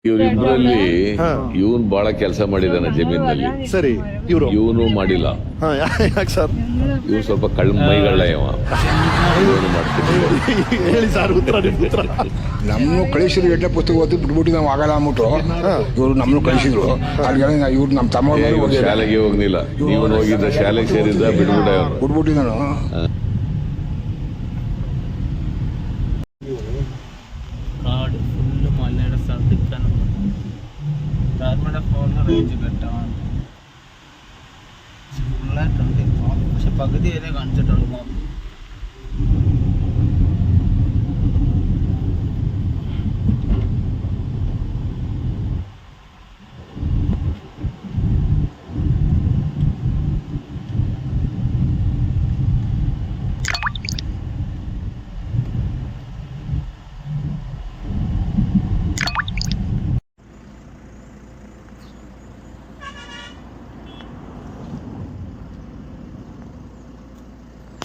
ಇವರಿಬ್ಬರಲ್ಲಿ ಇವನು ಬಹಳ ಕೆಲಸ ಮಾಡಿದಾನೆ ಜಮೀನಲ್ಲಿ. ಸರಿ, ಇವನು ಮಾಡಿಲ್ಲ. ಯಾಕೆ ಸರ್? ಇವ್ ಸ್ವಲ್ಪ ಮೈಗಳ್ಳ ಇವನು ಮಾಡ್ತೀನಿ. ಹೇಳಿ ಸರ್ ಉತ್ತರ. ನಮ್ಮನ್ನು ಕಳಿಸಿದ್ರು ಎಡ್ಡೆ ಪುಸ್ತಕ ಓದಿ ಬಿಟ್ಬಿಟ್ಟು ನಾವು ಆಗಲ್ಲ ಅಂದ್ಬಿಟ್ಟು ಇವರು ನಮ್ಮನ್ನು ಕಳಿಸಿದ್ರು. ಅಲ್ಲಿ ಇವ್ರು ನಮ್ಮ ತಮ್ಮ ಶಾಲೆಗೆ ಹೋಗ್ಲಿಲ್ಲ. ಇವನು ಹೋಗಿದ್ದ ಶಾಲೆಗೆ ಸೇರಿದ್ದ ಬಿಟ್ಬಿಟ್ಟಿದ್ದಾನು. കാട് ഫുള്ള് മലയുടെ സടുക്കാണ്. രാത്രിയുടെ ഫോണിൽ റേഞ്ച് കെട്ടാണ് ഫുള്ളായിട്ടുണ്ട്. പക്ഷെ പകുതി വരെ കാണിച്ചിട്ടുള്ളൂ.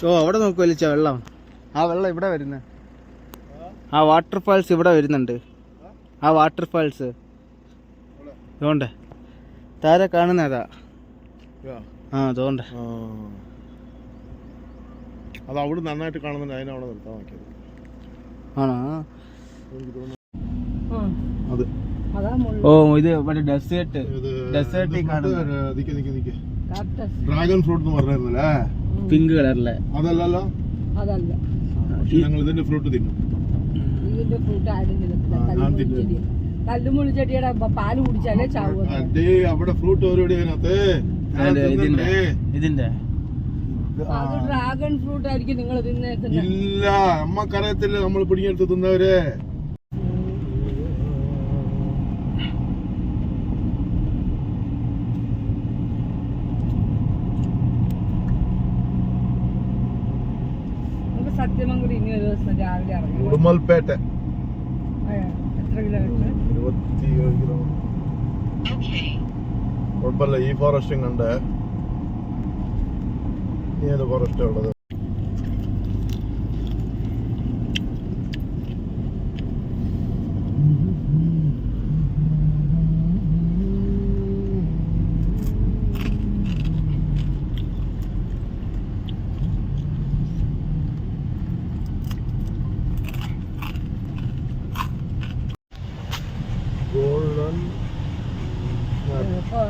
ഓ അവിടെ നോക്കൂ വലിച്ച വെള്ളം. ആ വെള്ളം ഇവിടെ വരുന്നത്. ആ വാട്ടർഫാൾസ് ഇവിടെ വരുന്നുണ്ട്. ആ വാട്ടർഫാൾസ് അതുകൊണ്ട് താരെ കാണുന്നതാ. ആ അതുകൊണ്ട് അത് അവിടെ നന്നായിട്ട് കാണുന്നുണ്ട്. അതിനവിടെ നിർത്താൻ നോക്കിയത് ആണോ? അത് ഓ ഇത് ഇവിടെ ഡെസേർട്ടിൽ കാണുന്നത് ഡ്രാഗൺ ഫ്രൂട്ട് എന്ന് പറഞ്ഞിരുന്നല്ലേ? പിങ്ക് കളറിലെ അതല്ലല്ലോ. അതല്ല, ഞങ്ങൾ ഇതിന്റെ ഫ്രൂട്ട് തിന്നും. ഇതിന്റെ ഫ്രൂട്ട് ആരും തിന്നത്തില്ല. കല്ലുമുള്ളി ചെടിയുടെ പാല് കുടിച്ചാലേ ചാവുക. അതേ അവിടെ ഫ്രൂട്ട് ഓരോടി അതിനകത്ത് ഇതിന്റെ അത് ഡ്രാഗൺ ഫ്രൂട്ട് ആയിരിക്കും നിങ്ങൾ തിന്നേക്കുന്നത്. ഇല്ല, നമ്മക്കറിയത്തില്ല. നമ്മൾ പിടിഞ്ഞെടുത്ത് തിന്നവരെ. സത്യമംഗലം ഇനി ഒരു ദിവസം രാവിലെ ഇറങ്ങി. ഉടുമൽപേട്ട എത്ര കിലോമീറ്റർ? 27 കിലോമീറ്റർ. കുഴപ്പമില്ല. ഈ ഫോറസ്റ്റും കണ്ട് ഏത് ഫോറസ്റ്റാ ഉള്ളത്?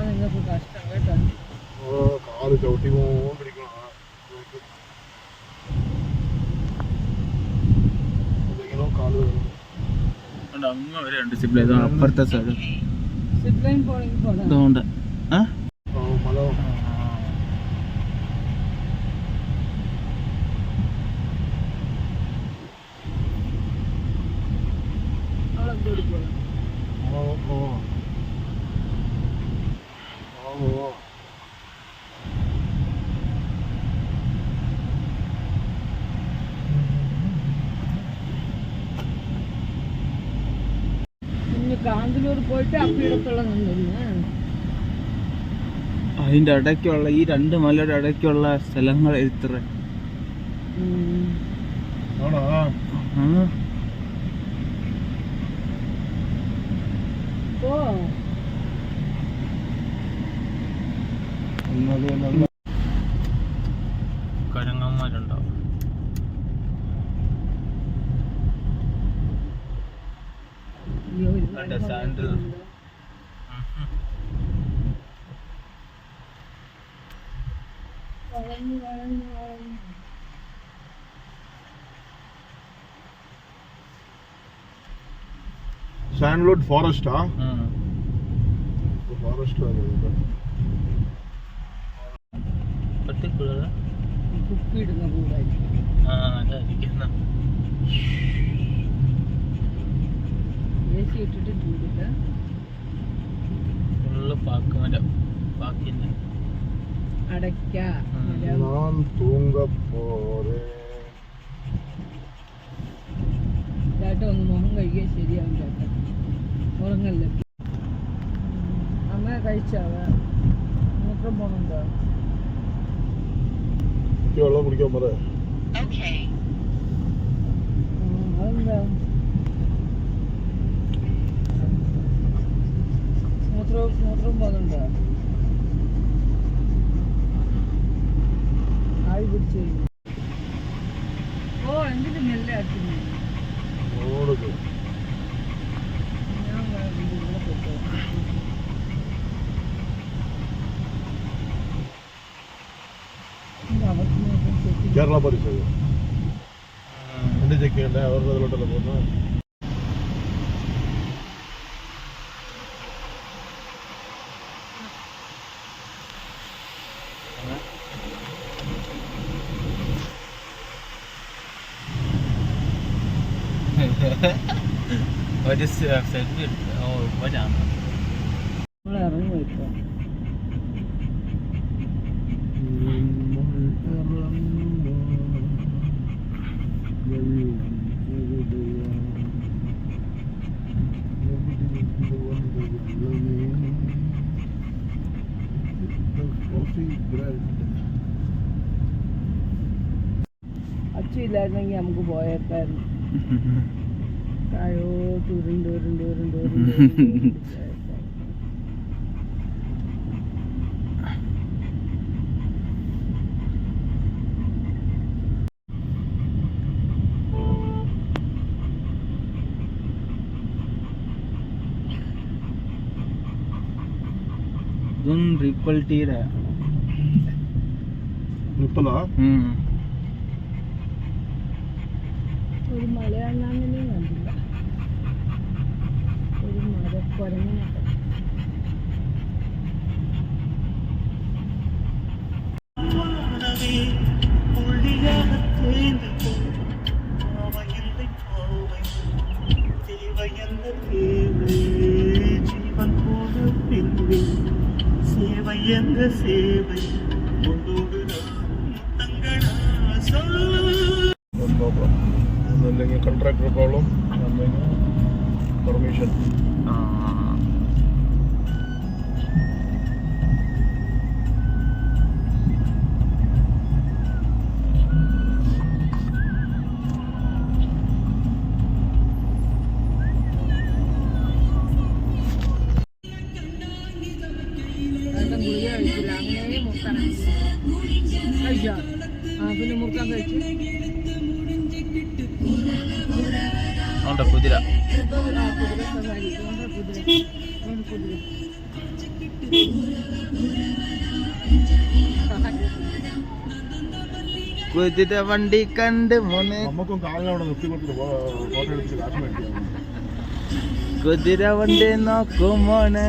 നിങ്ങൾക്ക് കഷ്ടം കേട്ടോ. കാല് ചവിട്ടി പോണ്ടിരിക്കണം. കാല് അങ്ങ് വരെ ഉണ്ട് സിപ്ലൈൻ. അപ്പുറത്തെ സൈഡ് സിപ്ലൈൻ പോണെങ്കിൽ പോടാ. അതുകൊണ്ട് മല അവളെന്തോടി പോകാം. കാന്തല്ലൂർ പോയിട്ട് അപ്പിടത്തുള്ള നിന്നിരുന്നു. അതിന്റെ ഇടയ്ക്കുള്ള ഈ രണ്ട് മലയുടെ ഇടയ്ക്കുള്ള സ്ഥലങ്ങൾ എത്ര കരങ്ങന്മാരുണ്ടാവും. സാൻഡ് സാൻഡ്വുഡ് ഫോറസ്റ്റാ? ഫോറസ്റ്റ് കുപ്പിയിടുന്ന കൂടായിരിക്കും. ഏസി ഇട്ടിട്ട് ചൂടില്ല. ഫുള്ള് പാക്കുമരം പാക്കിന്റെ അടയ്ക്ക ഞാൻ തൂങ്ങപ്പോരെ. ചേട്ടാ ഒന്ന് മുഖം കഴിക്കാൻ ശരിയാവും ചേട്ടാ. ഉറങ്ങല്ലേ. അമ്മ കഴിച്ചാവ മൂത്രം പോണുണ്ടോ? വെള്ളം കുടിക്കാൻ പറ. അതെന്താ മൂത്രം പോകുന്നുണ്ടോ? ആവി പിടിച്ചു. ഓ എന്തിനു മെല്ലെ അടിക്കുന്നു? ഓടുക ഞാൻ ഇവിടെ പോയിട്ടോ. കേരള പോലീസ് എന്റെ ചെക്ക് ചെയ്യണ്ടേ? അവരുടെ അതിലോട്ടല്ല പോകുന്നത്. ഒരു സെൽഫി വരാണ്. നമ്മൾ ഇറങ്ങി പോയിട്ടോ. അച്ഛയില്ലായിരുന്നെങ്കിൽ നമുക്ക് പോയേക്കായിരുന്നു. താഴോട്ട് ഉരുണ്ട് ഉരുണ്ട് ഉരുണ്ട് ഉരുണ്ട് ഇതൊന്നും ട്രിപ്പിൾ ടീരാ. ട്രിപ്പിളാ? ഒരു മലയാളാണെന്നും കണ്ടില്ല. ഒരു മരക്കുരങ്ങിനൊക്കെ ഒന്നല്ലെങ്കിൽ കോൺട്രാക്ടർ പ്രോബ്ലം, അല്ലെങ്കിൽ പെർമിഷൻ. ഗുളിക കഴിച്ചില്ല, അങ്ങനെ മുറുക്കാൻ കഴിച്ചോ? ആ പിന്നെ മുറുക്കാൻ കഴിച്ചു. കുതിര കുതിര വണ്ടി കണ്ട് മോനെ. നമുക്കും കാലിനെ അവിടെ നിർത്തി കൊടുത്തിട്ട് ഫോട്ടോ എടുത്തിട്ട് കാശ് മേടിക്കാം. കുതിര വണ്ടി നോക്കും മോനെ.